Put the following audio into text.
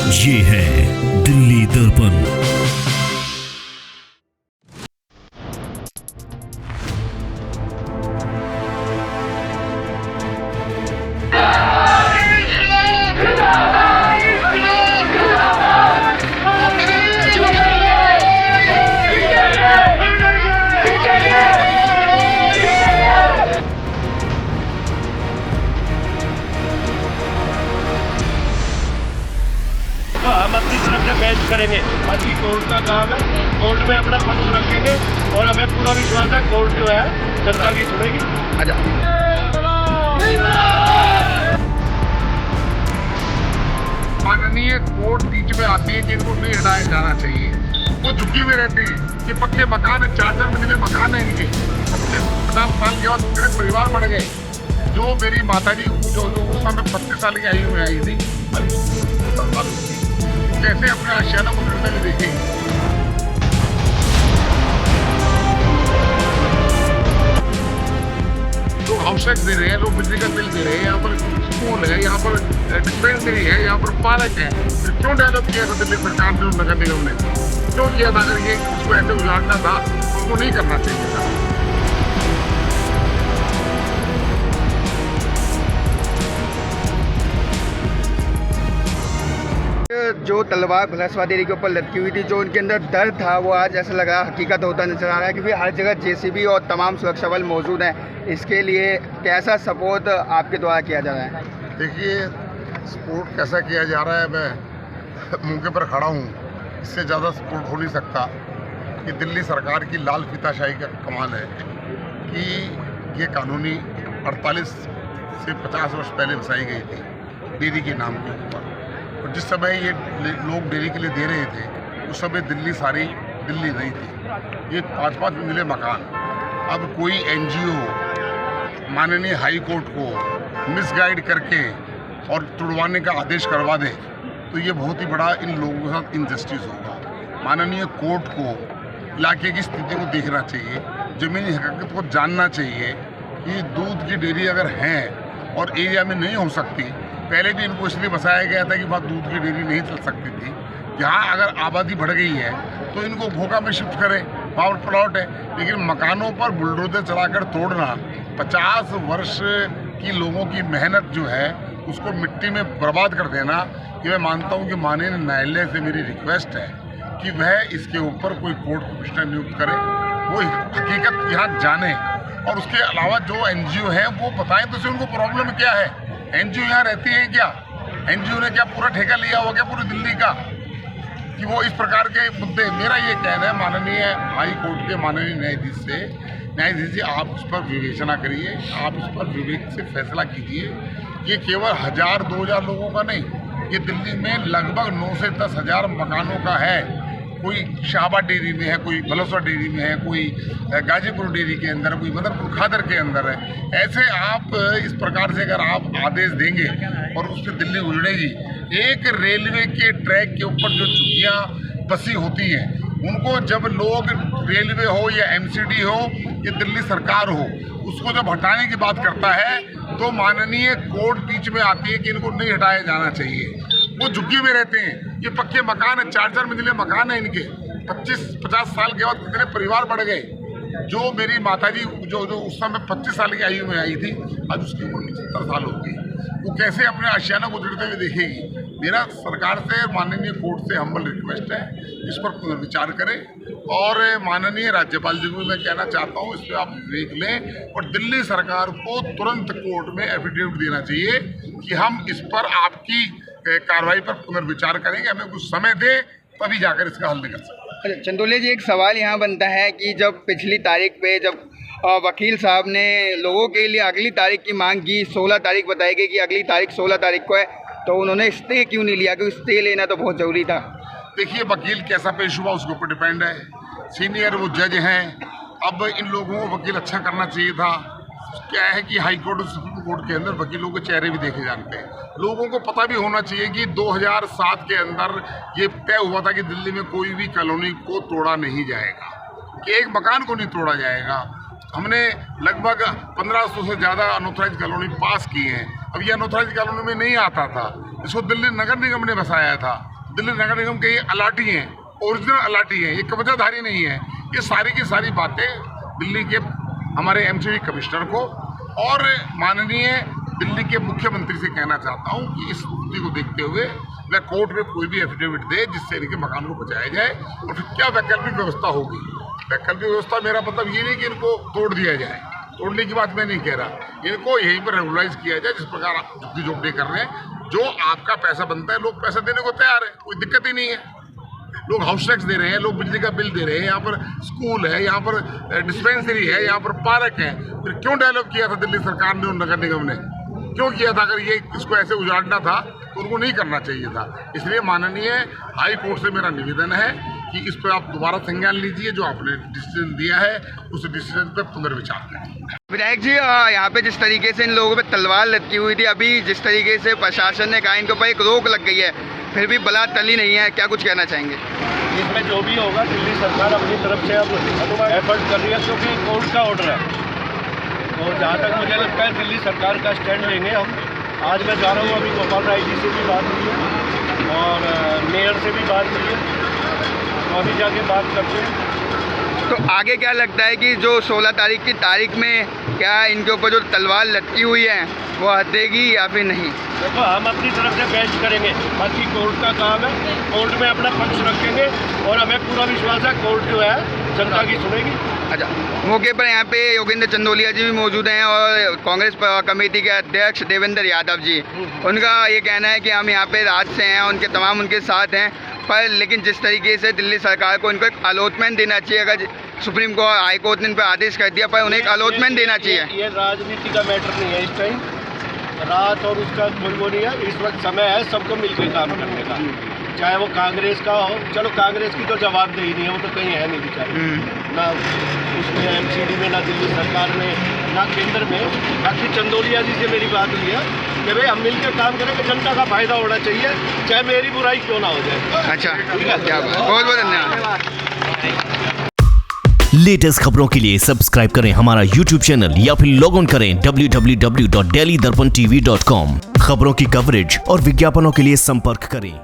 ये है दिल्ली दर्पण। हम अपनी तरफ से बेंच करेंगे, बाकी कोर्ट का काम है, कोर्ट में अपना पक्ष रखेंगे और हमें पूरा विश्वास है कोर्ट जो है जनता की सुनेगी। माननीय कोर्ट बीच में आती है जिनको नहीं हटाया जाना चाहिए, वो झुकी हुए रहते हैं कि पक्के मकान है, 4 मंजिले मकान है इनके, 50 साल के बाद पूरे परिवार बढ़ गए। जो मेरी माताजी जो उस समय 25 साल की आयु में आई थी, कैसे अपने आशियाना को गिरते हुए देखेंगे। लोग हाउस टैक्स दे रहे हैं, लोग बिजली का बिल दे रहे हैं, यहाँ पर स्कूल है, यहाँ पर डिस्पेंसरी है, यहाँ पर पार्क है, फिर क्यों डेवलप किया था दिल्ली सरकार ने, नगर निगम ने क्यों किया था? अगर ये इसको ऐसे उजाड़ना था उसको नहीं करना चाहिए था। जो तलवार भलसवा देरी के ऊपर लटकी हुई थी, जो उनके अंदर डर था, वो आज ऐसा लग रहा है हकीकत होता नजर आ रहा है, क्योंकि हर जगह जेसीबी और तमाम सुरक्षा बल मौजूद हैं। इसके लिए कैसा सपोर्ट आपके द्वारा किया जा रहा है? देखिए, सपोर्ट कैसा किया जा रहा है, मैं मौके पर खड़ा हूँ, इससे ज़्यादा सपोर्ट हो नहीं सकता। कि दिल्ली सरकार की लाल फीताशाही का कमाल है कि ये कानूनी 48 से 50 वर्ष पहले बसाई गई थी डेयरी के नाम के ऊपर, और जिस समय ये लोग डेयरी के लिए दे रहे थे उस समय दिल्ली सारी दिल्ली नहीं थी। ये 5-5 मंजिले मकान, अब कोई एनजीओ माननीय हाई कोर्ट को मिसगाइड करके और तुड़वाने का आदेश करवा दे तो ये बहुत ही बड़ा इन लोगों के साथ इनजस्टिस होगा। माननीय कोर्ट को इलाके की स्थिति को देखना चाहिए, ज़मीनी हकीकत को जानना चाहिए कि दूध की डेयरी अगर है और एरिया में नहीं हो सकती, पहले भी इनको इसलिए बसाया गया था कि बात दूध की डेयरी नहीं चल सकती थी। यहाँ अगर आबादी बढ़ गई है तो इनको घोखा में शिफ्ट करें, पावर प्लॉट है, लेकिन मकानों पर बुलडोजर चलाकर तोड़ना, 50 वर्ष की लोगों की मेहनत जो है उसको मिट्टी में बर्बाद कर देना, ये मैं मानता हूँ कि माननीय न्यायालय से मेरी रिक्वेस्ट है कि वह इसके ऊपर कोई कोर्ट कमिश्नर नियुक्त करे, वो हकीकत यहाँ जाने, और उसके अलावा जो एनजीओ है वो बताएं तो उनको प्रॉब्लम क्या है। एनजीओ यहाँ रहती है क्या? एनजीओ ने क्या पूरा ठेका लिया हुआ क्या पूरी दिल्ली का कि वो इस प्रकार के मुद्दे? मेरा ये कहना है माननीय हाई कोर्ट के माननीय न्यायाधीश से, न्यायाधीश जी आप इस पर विवेचना करिए, आप इस पर विवेक से फैसला कीजिए। ये केवल 1000-2000 लोगों का नहीं, ये दिल्ली में लगभग 9 से 10 हज़ार मकानों का है। कोई शाहबाद डेयरी में है, कोई भलसवा डेयरी में है, कोई गाजीपुर डेयरी के अंदर, कोई मदरपुर खादर के अंदर है। ऐसे आप इस प्रकार से अगर आप आदेश देंगे और उससे दिल्ली उजड़ेगी। एक रेलवे के ट्रैक के ऊपर जो झुग्गियाँ बसी होती हैं, उनको जब लोग रेलवे हो या एमसीडी हो या दिल्ली सरकार हो, उसको जब हटाने की बात करता है तो माननीय कोर्ट बीच में आती है कि इनको नहीं हटाया जाना चाहिए। वो झुग्गी में रहते हैं, ये पक्के मकान है, 4-4 मंजिले मकान है इनके, 25-50 साल के बाद कितने परिवार बढ़ गए। जो मेरी माताजी जो उस समय 25 साल की आयु में आई थी, आज उसकी उम्र 75 साल हो गई, वो कैसे अपने आशियाना को गिरते हुए देखेगी। मेरा सरकार से, माननीय कोर्ट से हम्बल रिक्वेस्ट है, इस पर पुनर्विचार करें, और माननीय राज्यपाल जी को मैं कहना चाहता हूँ इस पर आप देख लें, और दिल्ली सरकार को तुरंत कोर्ट में एफिडेविट देना चाहिए कि हम इस पर आपकी कार्रवाई पर पुनर्विचार करेंगे, हमें कुछ समय दे तभी जाकर इसका हल निकल सकता है। अच्छा चंदोले जी, एक सवाल यहाँ बनता है कि जब पिछली तारीख पे जब वकील साहब ने लोगों के लिए अगली तारीख की मांग की, 16 तारीख बताई गई कि अगली तारीख 16 तारीख को है, तो उन्होंने स्टे क्यों नहीं लिया? क्योंकि स्टे लेना तो बहुत ज़रूरी था। देखिए, वकील कैसा पेश हुआ उसके ऊपर डिपेंड है। सीनियर वो जज हैं, अब इन लोगों को वकील अच्छा करना चाहिए था। क्या है कि हाई कोर्ट और सुप्रीम कोर्ट के अंदर वकीलों के चेहरे भी देखे जाते हैं। लोगों को पता भी होना चाहिए कि 2007 के अंदर ये तय हुआ था कि दिल्ली में कोई भी कॉलोनी को तोड़ा नहीं जाएगा, कि एक मकान को नहीं तोड़ा जाएगा। हमने लगभग 1500 से ज़्यादा अनऑथराइज कॉलोनी पास की हैं। अब ये अनऑथराइज कॉलोनी में नहीं आता था, इसको दिल्ली नगर निगम ने बसाया था। दिल्ली नगर निगम के ये अलाटी हैं, ओरिजिनल अलाटी हैं, ये कब्जाधारी नहीं है। ये सारी की सारी बातें दिल्ली के हमारे एमसीडी कमिश्नर को और माननीय दिल्ली के मुख्यमंत्री से कहना चाहता हूं कि इस स्थिति को देखते हुए वह कोर्ट में कोई भी एफिडेविट दे जिससे इनके मकान को बचाया जाए। और फिर क्या वैकल्पिक व्यवस्था होगी? वैकल्पिक व्यवस्था मेरा मतलब ये नहीं कि इनको तोड़ दिया जाए, तोड़ने की बात मैं नहीं कह रहा, इनको यहीं पर रेगुलराइज किया जाए जिस प्रकार आप झुग्गी झोपड़ी कर रहे हैं। जो आपका पैसा बनता है लोग पैसा देने को तैयार है, कोई दिक्कत ही नहीं है। लोग हाउस टैक्स दे रहे हैं, लोग बिजली का बिल दे रहे हैं, यहाँ पर स्कूल है, यहाँ पर डिस्पेंसरी है, यहाँ पर पार्क है। फिर क्यों डेवलप किया था दिल्ली सरकार ने और नगर निगम ने? क्यों किया था? अगर ये इसको ऐसे उजाड़ना था तो उनको नहीं करना चाहिए था। इसलिए माननीय हाई कोर्ट से मेरा निवेदन है कि इस पर आप दोबारा संज्ञान लीजिए, जो आपने डिसीजन दिया है उस डिसीजन पर पुनर्विचार करें। विधायक जी, यहाँ पे जिस तरीके से इन लोगों पे तलवार लटकी हुई थी, अभी जिस तरीके से प्रशासन ने कहा इनके ऊपर एक रोक लग गई है, फिर भी बला टली नहीं है, क्या कुछ कहना चाहेंगे? इसमें जो भी होगा दिल्ली सरकार अपनी तरफ से अब एफर्ट कर रही है, क्योंकि कोर्ट का ऑर्डर है। तो जहाँ तक मुझे लगता है दिल्ली सरकार का स्टैंड लेंगे हम। आज मैं जा रहा हूँ, अभी गोपाल राय जी से भी बात हुई है और मेयर से भी बात हुई है, तो अभी जाके बात करते हैं। तो आगे क्या लगता है कि जो 16 तारीख की तारीख में क्या इनके ऊपर जो तलवार लटकी हुई है वो हटेगी या फिर नहीं? देखो, हम अपनी तरफ से बेस्ट करेंगे, बाकी कोर्ट का काम है। कोर्ट में अपना पक्ष रखेंगे और हमें पूरा विश्वास है कोर्ट जो है जनता की सुनेगी। अच्छा, मौके पर यहाँ पे योगेंद्र चंदोलिया जी भी मौजूद हैं और कांग्रेस कमेटी के अध्यक्ष देवेंद्र यादव जी। उनका ये कहना है कि हम यहाँ पे राज से हैं, उनके तमाम उनके साथ हैं, पर लेकिन जिस तरीके से दिल्ली सरकार को इनको एक अलॉटमेंट देना चाहिए। अगर सुप्रीम कोर्ट हाई कोर्ट ने इन पर आदेश कर दिया, पर उन्हें एक अलॉटमेंट देना चाहिए। ये राजनीति का मैटर नहीं है, इस टाइम रात और उसका कोई वो नहीं है। इस वक्त समय है सबको मिलकर काम करने का, चाहे वो कांग्रेस का हो। चलो, कांग्रेस की तो जवाबदेही नहीं है, वो तो कहीं है नहीं बेचारी, ना उसमें एमसीडी में, ना दिल्ली सरकार में, ना केंद्र में। बाकी चंदोलिया जी से मेरी बात हुई है कि भाई हम मिलकर काम करें कि जनता का फायदा होना चाहिए, चाहे मेरी बुराई क्यों ना हो जाए। अच्छा, क्या बात, बहुत बहुत धन्यवाद। लेटेस्ट खबरों के लिए सब्सक्राइब करें हमारा YouTube चैनल या फिर लॉग ऑन करें www.delhidarpantv.com। खबरों की कवरेज और विज्ञापनों के लिए संपर्क करें।